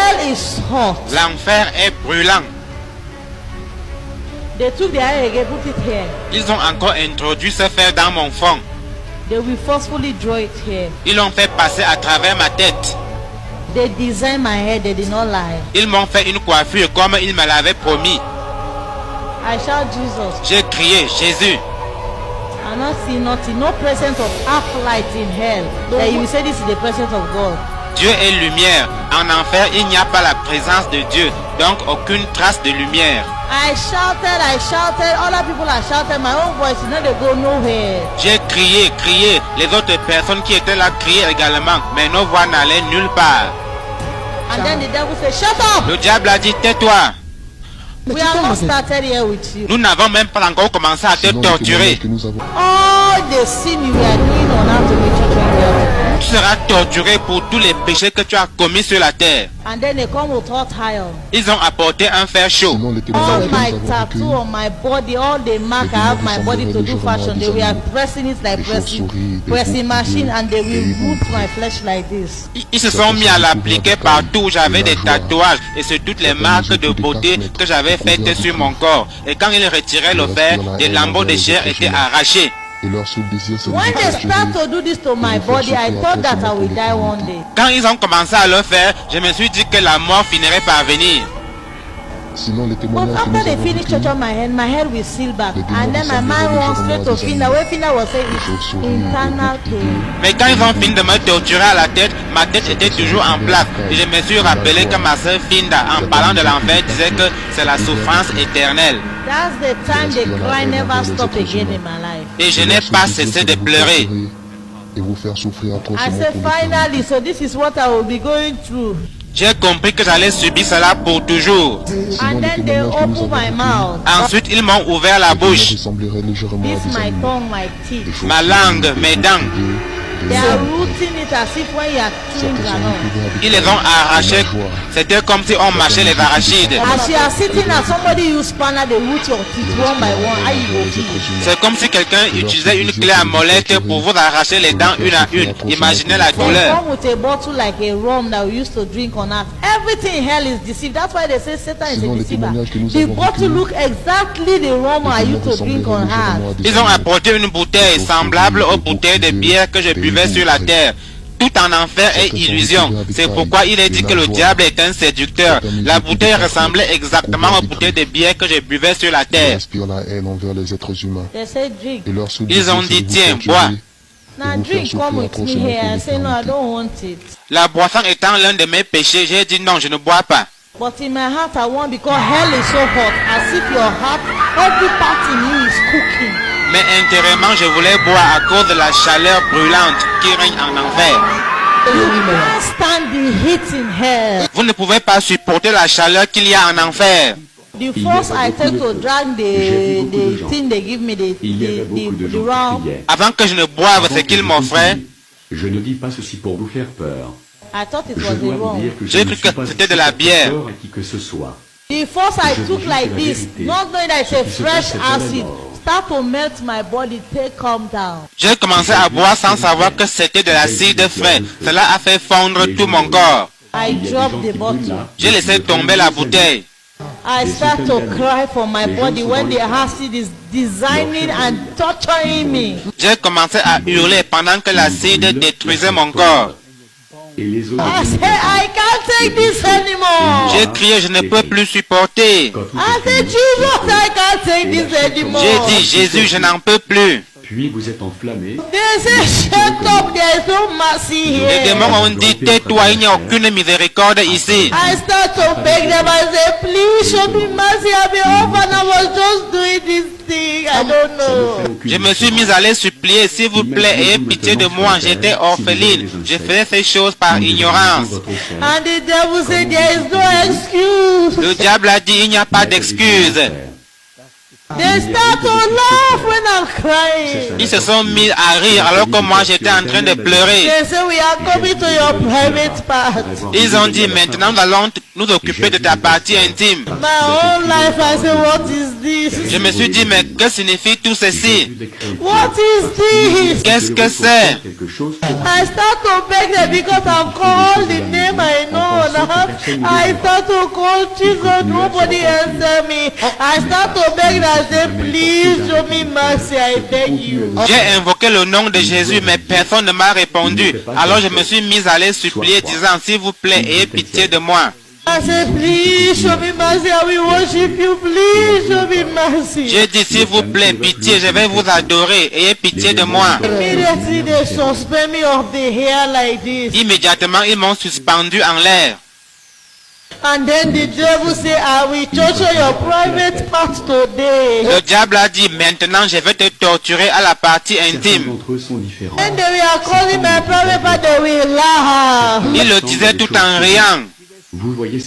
hell is hot. L'enfer est brûlant. They took the iron again, put it here. Ils ont encore introduit ce fer dans mon front. They will forcefully draw it here. Ils l'ont fait passer à travers ma tête. They designed my hair, they did not lie. Ils m'ont fait une coiffure comme ils me l'avaient promis. I shout Jesus. J'ai crié Jésus. I not see nothing, no presence of half light in hell. That you will say this is the presence of God. Dieu est lumière. En enfer, il n'y a pas la présence de Dieu. Donc aucune trace de lumière. I shouted, other people are shouting, my own voice, you know they go nowhere. J'ai crié. Les autres personnes qui étaient là criaient également. Mais nos voix n'allaient nulle part. And then the devil said, shut up! Le diable a dit tais-toi. We are not started here with you. Nous n'avons même pas encore commencé à te torturer. All the sin you are doing on how to make children healthy. Tu seras torturé pour tous les péchés que tu as commis sur la terre. And then they come with hot iron. Ils ont apporté un fer chaud. All my tattoo on my body, all the mark I have my body to do fashion, they were pressing it like pressing machine, and they will root my flesh like this. Ils se sont mis à l'appliquer partout où j'avais des tatouages et sur toutes les marques de beauté que j'avais faites sur mon corps. Et quand ils retiraient le fer, des lambeaux de chair étaient arrachés. When they start to do this to my body, I thought that I will die one day. Quand ils ont commencé à le faire, je me suis dit que la mort finirait par venir. But after they finished touching my head will seal back. And then my mind went straight to Finda. Where Finda was saying it's internal pain. Mais quand ils ont fini de me torturer à la tête, ma tête était toujours en place. Et je me suis rappelé que ma soeur Finda, en parlant de l'enfer, disait que c'est la souffrance éternelle. That's the time the cry never stopped again in my life. Et je n'ai pas cessé de pleurer. I said finally, so this is what I will be going through. J'ai compris que j'allais subir cela pour toujours. And then they opened my mouth. Ensuite, ils m'ont ouvert la bouche. This my tongue, my teeth. Ma langue, mes dents. They are rooting it as if when you are chewing granite. Ils les ont arrachés. C'était comme si on mâchait les arachides. As you are sitting and somebody use spanner, they root your teeth one by one. How you go feel? C'est comme si quelqu'un utilisait une clé à molette pour vous arracher les dents une à une. Imaginez la They douleur. come with a bottle like a rum that we used to drink on earth. Everything in hell is deceived. That's why they say Satan is a deceiver. The bottle look exactly the rum I used to drink on earth. Ils ont apporté une bouteille semblable aux bouteilles de bière que je buvais sur la terre. Tout en enfer est illusion. C'est pourquoi il est dit que le diable est un séducteur. La bouteille ressemblait exactement aux bouteilles de bière que je buvais sur la terre. They say drink. Ils ont dit tiens, bois. Now drink, come with me here. I say no, I don't want it. La boisson étant l'un de mes péchés, j'ai dit non, je ne bois pas. But in my heart I want, because hell is so hot, as if your heart, every part in you is cooking. Mais intérieurement, je voulais boire à cause de la chaleur brûlante qui règne en enfer. You can't stand the heat in hell. Vous ne pouvez pas supporter la chaleur qu'il y a en enfer. The first I take to drink the thing they give me, the rum. Avant que je ne boive ce qu'ils m'offraient, je ne dis pas ceci pour vous faire peur. I thought it Je was dois the vous rum. dire que je J'ai ne cru suis que pas c'était de la bière. peur à qui que ce soit. The first I Je took vous like dis la this, vérité. not knowing that it's a Ce qui se fresh passe, c'est de la acid, mort. start to melt my body, take calm down. j'ai commencé à boire sans savoir que c'était de l'acide frais. Cela a fait fondre tout mon corps. I dropped the bottle. J'ai laissé tomber la bouteille. I start to cry for my body when the acid is designing and torturing me. J'ai commencé à hurler pendant que l'acide détruisait mon corps. Et les autres I say, I can't take this anymore. J'ai crié, je ne peux plus supporter. I said, Jesus, I can't take this anymore. J'ai dit, Jésus, je n'en peux plus. puis vous êtes enflammé. They say, shut up, there's no mercy Les here. démons ont dit, tais-toi, il n'y a aucune miséricorde ici. I start to beg them, I say, please show me mercy, I'm an orphan, I was just doing this thing, I don't know. Je me suis mis à les supplier, s'il vous plaît, ayez pitié de moi, j'étais orpheline. Je faisais ces choses par ignorance. And the devil said, there is no excuse. Le diable a dit, il n'y a pas d'excuse. They start to laugh when I'm crying. Ils se sont mis à rire alors que moi j'étais en train de pleurer. They say, we are coming to your private part. Ils ont dit, maintenant nous allons nous occuper de ta partie intime. My whole life, I say, what is this? Je me suis dit, mais que signifie tout ceci? What is this? Qu'est-ce que c'est? Quelque chose. I start to beg them because I've called the name I know and I have personne ne I le start to call Jesus, nobody answer me. I start to beg and say, please show me mercy, I beg you. J'ai invoqué le nom de Jésus, mais personne ne m'a répondu. Alors je me suis mis à les supplier, disant, s'il vous plaît, ayez pitié de moi. I said, please show me mercy, I will worship you, please show me mercy. J'ai dit, s'il vous plaît, pitié, je vais vous adorer, ayez pitié de moi. Immediately they suspend me of the hair like this. Immédiatement, ils m'ont suspendu en l'air. And then the devil say, I will torture your private part today. Le diable a dit, maintenant je vais te torturer à la partie Certains intime. d'entre eux sont différents. And they were calling my private part, they will laugh. Il le disait tout en riant. Vous voyez